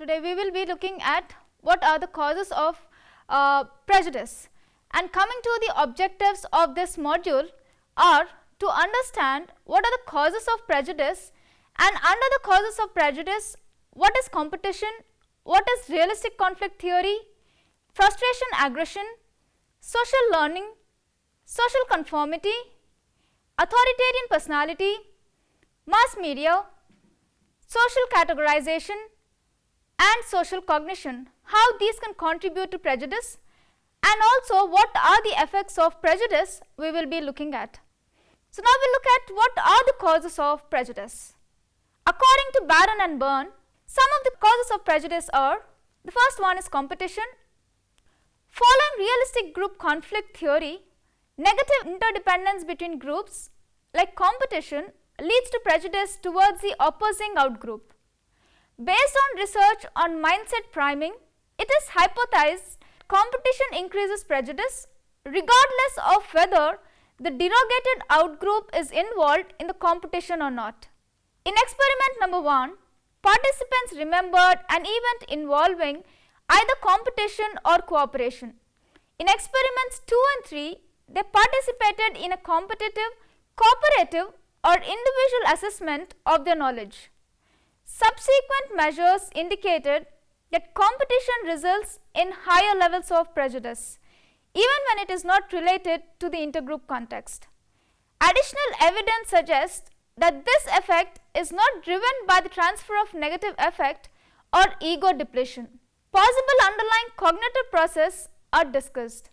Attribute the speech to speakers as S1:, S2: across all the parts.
S1: Today we will be looking at what are the causes of prejudice, and coming to the objectives of this module are to understand what are the causes of prejudice, and under the causes of prejudice, what is competition, what is realistic conflict theory, frustration aggression, social learning, social conformity, authoritarian personality, mass media, social categorization and social cognition, how these can contribute to prejudice, and also what are the effects of prejudice we will be looking at. So now we look at what are the causes of prejudice. According to Barron and Byrne, some of the causes of prejudice are: the first one is competition. Following realistic group conflict theory, negative interdependence between groups like competition leads to prejudice towards the opposing outgroup. Based on research on mindset priming, it is hypothesized competition increases prejudice regardless of whether the derogated outgroup is involved in the competition or not. In experiment number 1, participants remembered an event involving either competition or cooperation. In experiments 2 and 3, they participated in a competitive, cooperative or individual assessment of their knowledge. Subsequent measures indicated that competition results in higher levels of prejudice, even when it is not related to the intergroup context. Additional evidence suggests that this effect is not driven by the transfer of negative affect or ego depletion. Possible underlying cognitive processes are discussed,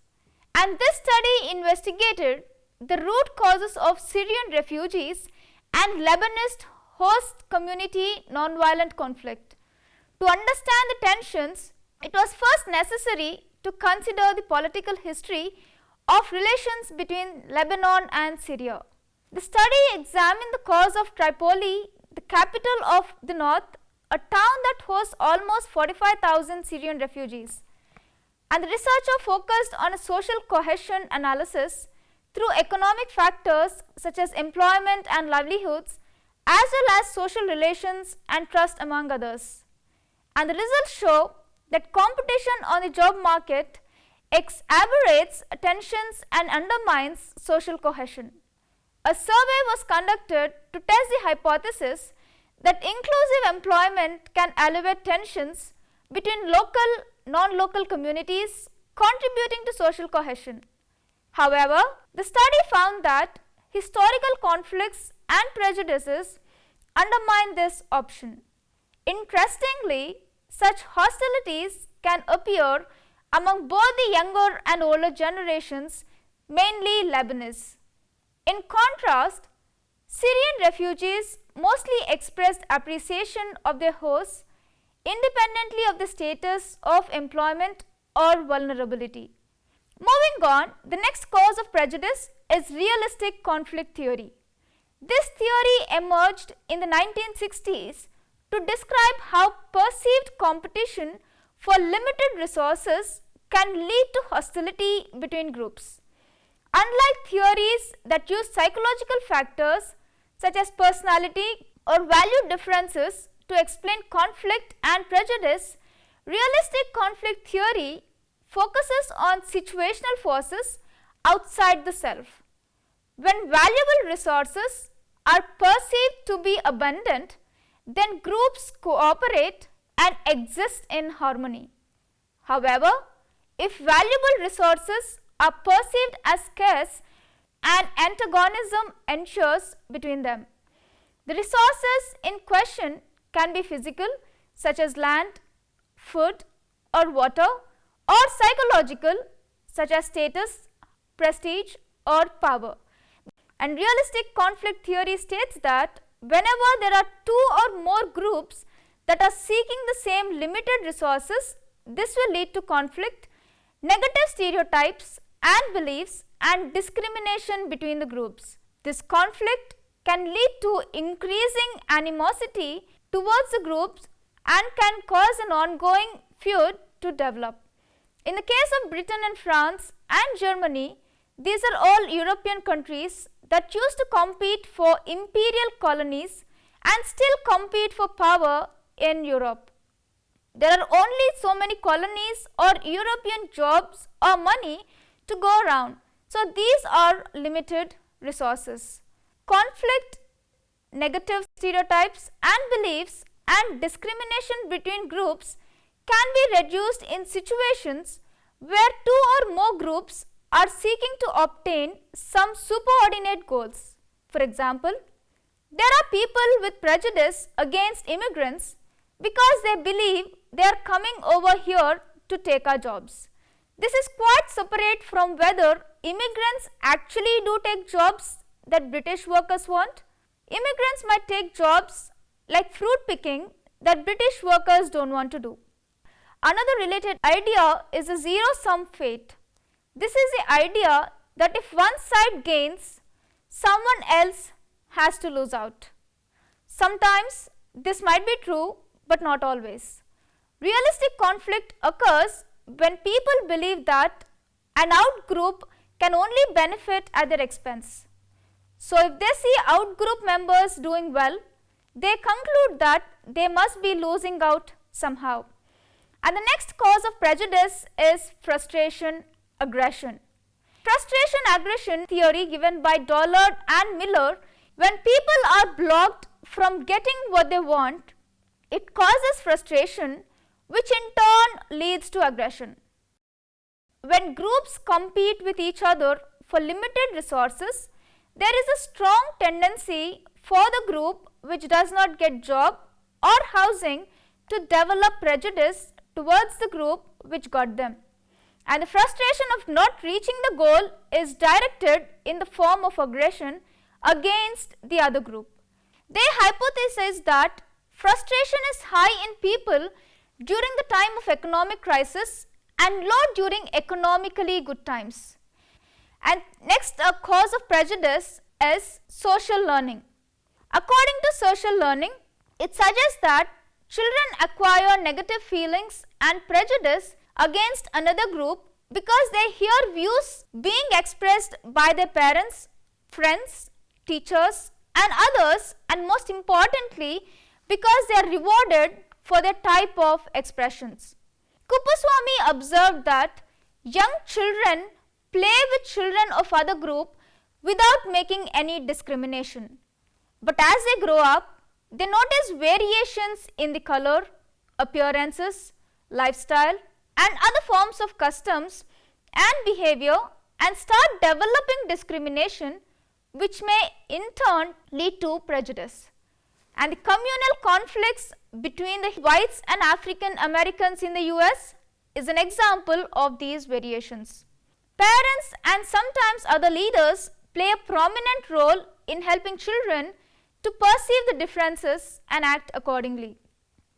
S1: and this study investigated the root causes of Syrian refugees and Lebanese host community nonviolent conflict. To understand the tensions, it was first necessary to consider the political history of relations between Lebanon and Syria. The study examined the cause of Tripoli, the capital of the north, a town that hosts almost 45,000 Syrian refugees. And the researcher focused on a social cohesion analysis through economic factors such as employment and livelihoods, as well as social relations and trust, among others. And the results show that competition on the job market exacerbates tensions and undermines social cohesion. A survey was conducted to test the hypothesis that inclusive employment can elevate tensions between local, non-local communities, contributing to social cohesion. However, the study found that historical conflicts and prejudices undermine this option. Interestingly, such hostilities can appear among both the younger and older generations, mainly Lebanese. In contrast, Syrian refugees mostly expressed appreciation of their hosts independently of the status of employment or vulnerability. Moving on, the next cause of prejudice is realistic conflict theory. This theory emerged in the 1960s to describe how perceived competition for limited resources can lead to hostility between groups. Unlike theories that use psychological factors such as personality or value differences to explain conflict and prejudice, realistic conflict theory focuses on situational forces outside the self. When valuable resources are perceived to be abundant, then groups cooperate and exist in harmony. However, if valuable resources are perceived as scarce, an antagonism ensures between them. The resources in question can be physical, such as land, food or water, or psychological, such as status, prestige or power. And realistic conflict theory states that whenever there are two or more groups that are seeking the same limited resources, this will lead to conflict, negative stereotypes and beliefs, and discrimination between the groups. This conflict can lead to increasing animosity towards the groups and can cause an ongoing feud to develop. In the case of Britain and France and Germany, these are all European countries that used to compete for imperial colonies and still compete for power in Europe. There are only so many colonies or European jobs or money to go around. So these are limited resources. Conflict, negative stereotypes and beliefs and discrimination between groups can be reduced in situations where two or more groups are seeking to obtain some superordinate goals. For example, there are people with prejudice against immigrants because they believe they are coming over here to take our jobs. This is quite separate from whether immigrants actually do take jobs that British workers want. Immigrants might take jobs like fruit picking that British workers don't want to do. Another related idea is a zero-sum fate. This is the idea that if one side gains, someone else has to lose out. Sometimes this might be true, but not always. Realistic conflict occurs when people believe that an out-group can only benefit at their expense. So if they see out-group members doing well, they conclude that they must be losing out somehow. And the next cause of prejudice is frustration, aggression. Frustration aggression theory given by Dollard and Miller, when people are blocked from getting what they want, it causes frustration, which in turn leads to aggression. When groups compete with each other for limited resources, there is a strong tendency for the group which does not get job or housing to develop prejudice towards the group which got them. And the frustration of not reaching the goal is directed in the form of aggression against the other group. They hypothesize that frustration is high in people during the time of economic crisis and low during economically good times. And next, a cause of prejudice is social learning. According to social learning, it suggests that children acquire negative feelings and prejudice against another group because they hear views being expressed by their parents, friends, teachers and others, and most importantly because they are rewarded for their type of expressions. Kuppaswamy observed that young children play with children of other group without making any discrimination. But as they grow up, they notice variations in the color, appearances, lifestyle and other forms of customs and behavior and start developing discrimination, which may in turn lead to prejudice. And the communal conflicts between the whites and African Americans in the US is an example of these variations. Parents and sometimes other leaders play a prominent role in helping children to perceive the differences and act accordingly.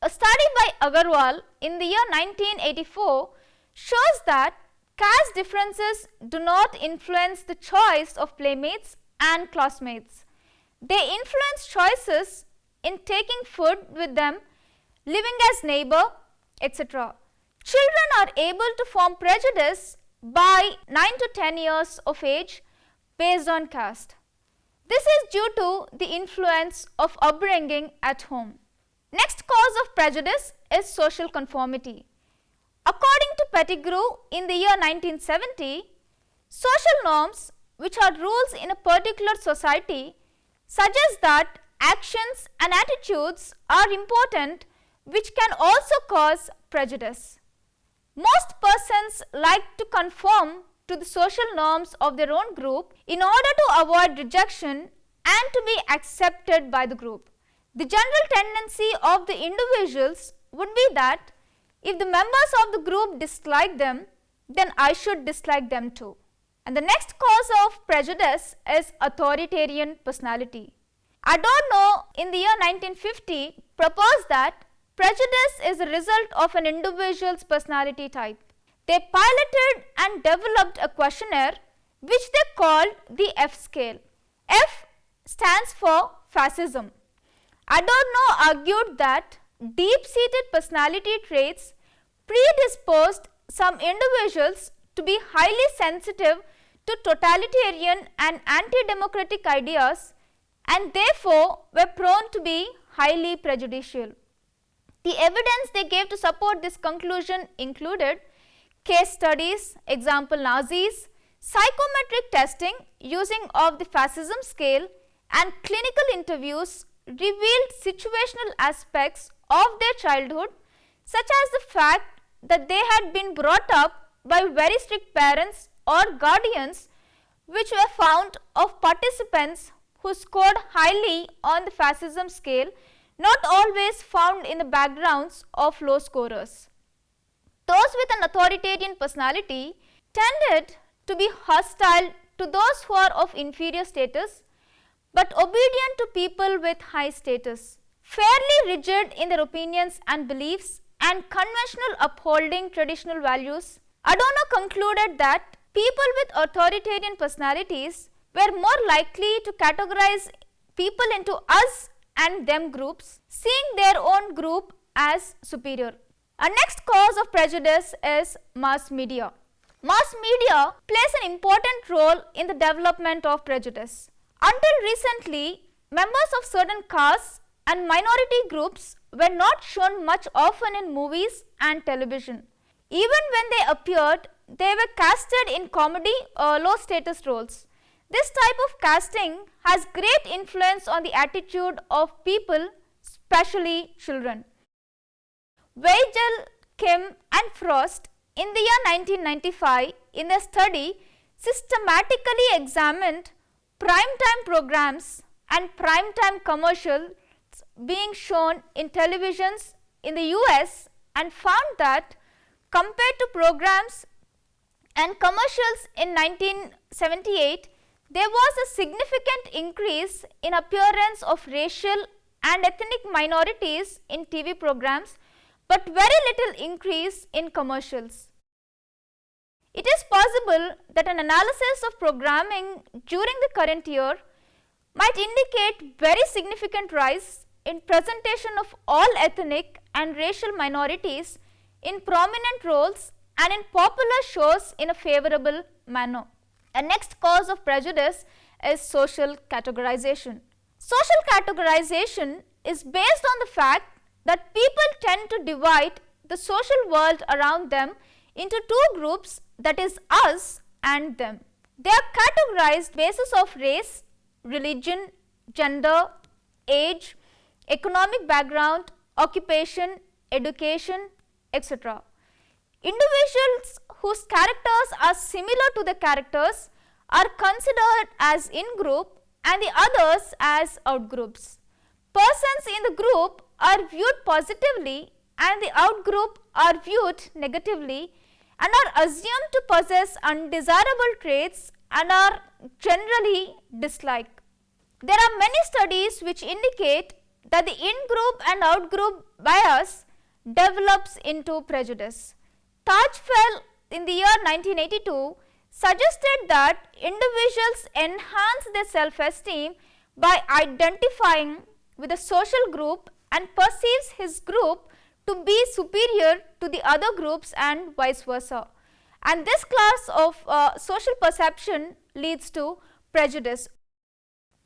S1: A study by Agarwal in the year 1984 shows that caste differences do not influence the choice of playmates and classmates. They influence choices in taking food with them, living as neighbor, etc. Children are able to form prejudice by 9 to 10 years of age based on caste. This is due to the influence of upbringing at home. Next cause of prejudice is social conformity. According to Pettigrew in the year 1970, social norms, which are rules in a particular society, suggest that actions and attitudes are important, which can also cause prejudice. Most persons like to conform to the social norms of their own group in order to avoid rejection and to be accepted by the group. The general tendency of the individuals would be that if the members of the group dislike them, then I should dislike them too. And the next cause of prejudice is authoritarian personality. Adorno in the year 1950 proposed that prejudice is a result of an individual's personality type. They piloted and developed a questionnaire which they called the F scale. F stands for fascism. Adorno argued that deep-seated personality traits predisposed some individuals to be highly sensitive to totalitarian and anti-democratic ideas and therefore were prone to be highly prejudicial. The evidence they gave to support this conclusion included case studies, example Nazis, psychometric testing using of the fascism scale, and clinical interviews revealed situational aspects of their childhood, such as the fact that they had been brought up by very strict parents or guardians, which were found of participants who scored highly on the fascism scale, not always found in the backgrounds of low scorers. Those with an authoritarian personality tended to be hostile to those who are of inferior status, but obedient to people with high status, fairly rigid in their opinions and beliefs, and conventional upholding traditional values. Adorno concluded that people with authoritarian personalities were more likely to categorize people into us and them groups, seeing their own group as superior. Our next cause of prejudice is mass media. Mass media plays an important role in the development of prejudice. Until recently, members of certain castes and minority groups were not shown much often in movies and television. Even when they appeared, they were casted in comedy or low status roles. This type of casting has great influence on the attitude of people, especially children. Weigel, Kim and Frost in the year 1995 in their study systematically examined primetime programs and primetime commercials being shown in televisions in the US and found that compared to programs and commercials in 1978, there was a significant increase in appearance of racial and ethnic minorities in TV programs, but very little increase in commercials. It is possible that an analysis of programming during the current year might indicate very significant rise in presentation of all ethnic and racial minorities in prominent roles and in popular shows in a favorable manner. A next cause of prejudice is social categorization. Social categorization is based on the fact that people tend to divide the social world around them into two groups, that is us and them. They are categorized basis of race, religion, gender, age, economic background, occupation, education, etc. Individuals whose characters are similar to the characters are considered as in-group and the others as out-groups. Persons in the group are viewed positively and the out-group are viewed negatively and are assumed to possess undesirable traits and are generally disliked. There are many studies which indicate that the in-group and out-group bias develops into prejudice. Tajfel in the year 1982 suggested that individuals enhance their self-esteem by identifying with a social group and perceives his group to be superior to the other groups and vice versa. And this class of social perception leads to prejudice.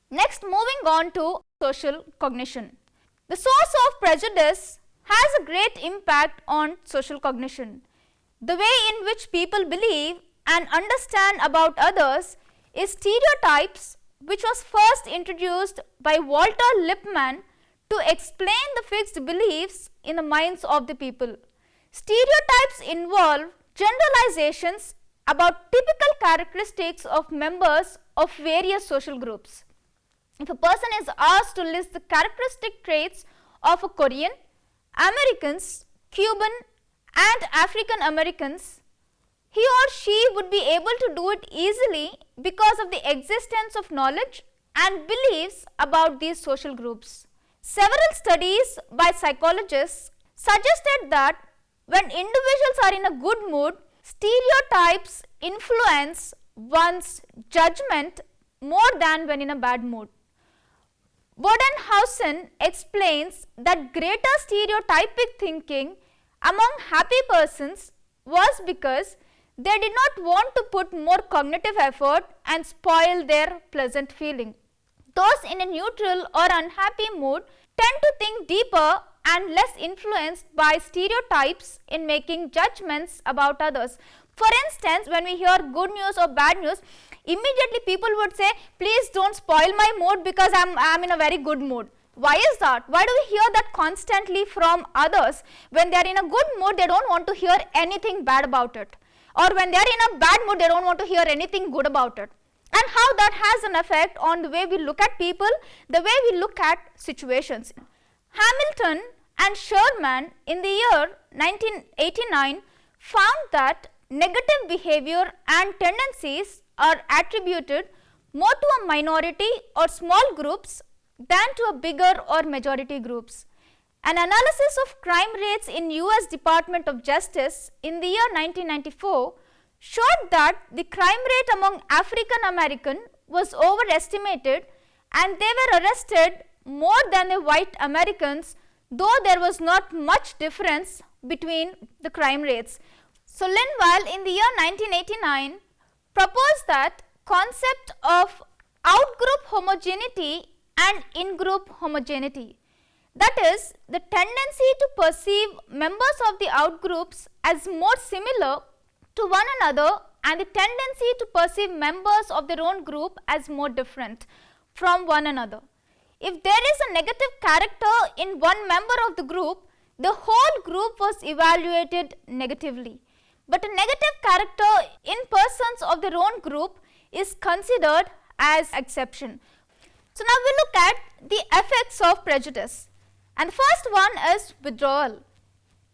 S1: Next, moving on to social cognition. The source of prejudice has a great impact on social cognition. The way in which people believe and understand about others is stereotypes, which was first introduced by Walter Lippmann to explain the fixed beliefs in the minds of the people. Stereotypes involve generalizations about typical characteristics of members of various social groups. If a person is asked to list the characteristic traits of a Korean, Americans, Cuban and African Americans, he or she would be able to do it easily because of the existence of knowledge and beliefs about these social groups. Several studies by psychologists suggested that when individuals are in a good mood, stereotypes influence one's judgment more than when in a bad mood. Bodenhausen explains that greater stereotypic thinking among happy persons was because they did not want to put more cognitive effort and spoil their pleasant feeling. Those in a neutral or unhappy mood tend to think deeper and less influenced by stereotypes in making judgments about others. For instance, when we hear good news or bad news, immediately people would say, please don't spoil my mood because I'm in a very good mood. Why is that? Why do we hear that constantly from others? When they are in a good mood, they don't want to hear anything bad about it. Or when they are in a bad mood, they don't want to hear anything good about it. And how that has an effect on the way we look at people, the way we look at situations. Hamilton and Sherman in the year 1989 found that negative behavior and tendencies are attributed more to a minority or small groups than to a bigger or majority groups. An analysis of crime rates in US Department of Justice in the year 1994 showed that the crime rate among African American was overestimated and they were arrested more than the white Americans, though there was not much difference between the crime rates. So Linville in the year 1989 proposed that concept of out-group homogeneity and in-group homogeneity. That is, the tendency to perceive members of the out-groups as more similar to one another and the tendency to perceive members of their own group as more different from one another. If there is a negative character in one member of the group, the whole group was evaluated negatively. But a negative character in persons of their own group is considered as exception. So now we look at the effects of prejudice. And the first one is withdrawal.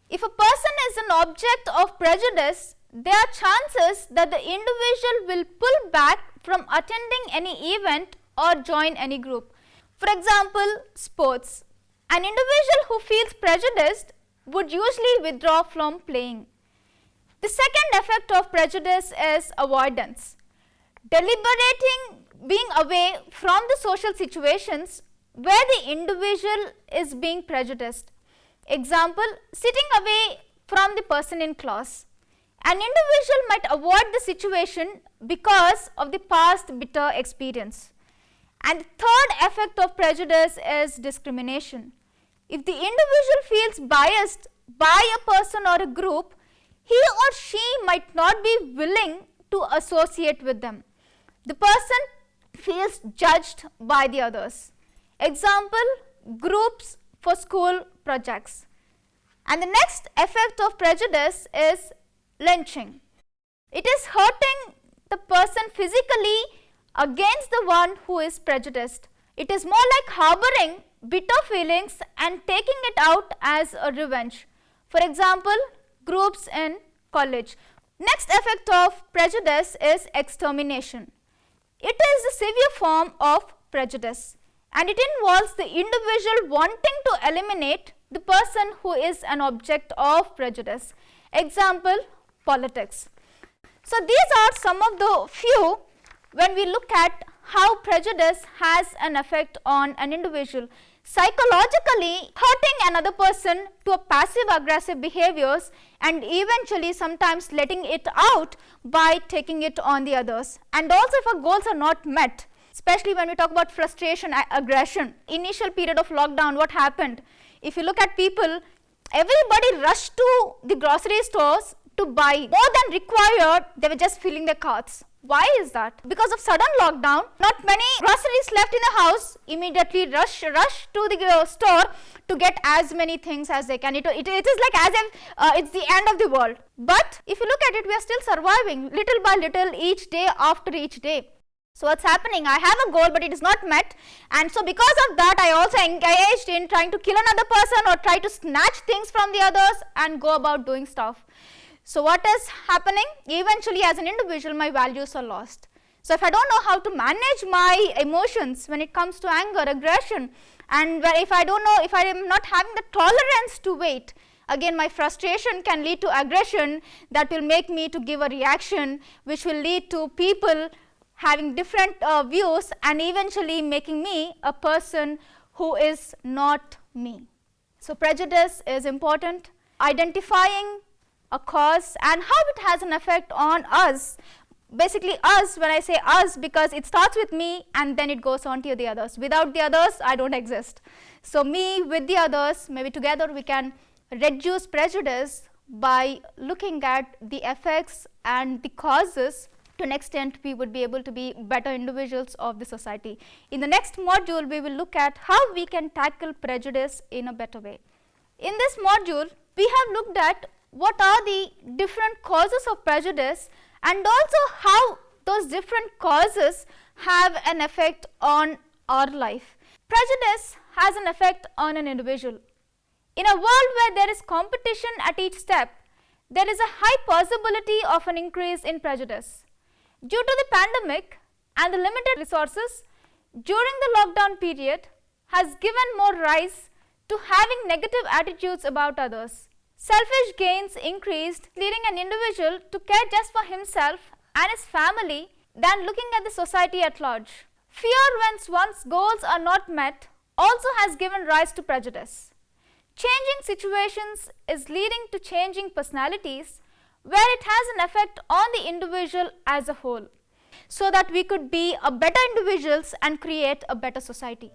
S1: If a person is an object of prejudice, there are chances that the individual will pull back from attending any event or join any group. For example, sports. An individual who feels prejudiced would usually withdraw from playing. The second effect of prejudice is avoidance. Deliberating being away from the social situations where the individual is being prejudiced. Example, sitting away from the person in class. An individual might avoid the situation because of the past bitter experience. And the third effect of prejudice is discrimination. If the individual feels biased by a person or a group, he or she might not be willing to associate with them. The person feels judged by the others. Example, groups for school projects. And the next effect of prejudice is lynching. It is hurting the person physically against the one who is prejudiced. It is more like harboring bitter feelings and taking it out as a revenge. For example, groups in college. Next effect of prejudice is extermination. It is a severe form of prejudice and it involves the individual wanting to eliminate the person who is an object of prejudice. Example, politics. So these are some of the few when we look at how prejudice has an effect on an individual. Psychologically, hurting another person to a passive aggressive behaviors and eventually sometimes letting it out by taking it on the others. And also if our goals are not met, especially when we talk about frustration, aggression. Initial period of lockdown, what happened? If you look at people, everybody rushed to the grocery stores to buy more than required. They were just filling their carts. Why is that? Because of sudden lockdown, not many groceries left in the house, immediately rush to the store to get as many things as they can. It is like as if it's the end of the world. But if you look at it, we are still surviving little by little, each day after each day. So what's happening? I have a goal, but it is not met, and so because of that I also engaged in trying to kill another person or try to snatch things from the others and go about doing stuff. So what is happening? Eventually as an individual my values are lost. So if I don't know how to manage my emotions when it comes to anger, aggression, and if I don't know, if I am not having the tolerance to wait, again my frustration can lead to aggression that will make me to give a reaction which will lead to people having different views and eventually making me a person who is not me. So prejudice is important. Identifying a cause and how it has an effect on us basically us, when I say us, because it starts with me and then it goes on to the others. Without the others, I don't exist. So me with the others, maybe together we can reduce prejudice by looking at the effects and the causes. To an extent, we would be able to be better individuals of the society. In the next module, we will look at how we can tackle prejudice in a better way. In this module, we have looked at what are the different causes of prejudice and also how those different causes have an effect on our life. Prejudice has an effect on an individual. In a world where there is competition at each step, there is a high possibility of an increase in prejudice. Due to the pandemic and the limited resources during the lockdown period has given more rise to having negative attitudes about others. Selfish gains increased, leading an individual to care just for himself and his family than looking at the society at large. Fear when one's goals are not met also has given rise to prejudice. Changing situations is leading to changing personalities where it has an effect on the individual as a whole, so that we could be a better individuals and create a better society.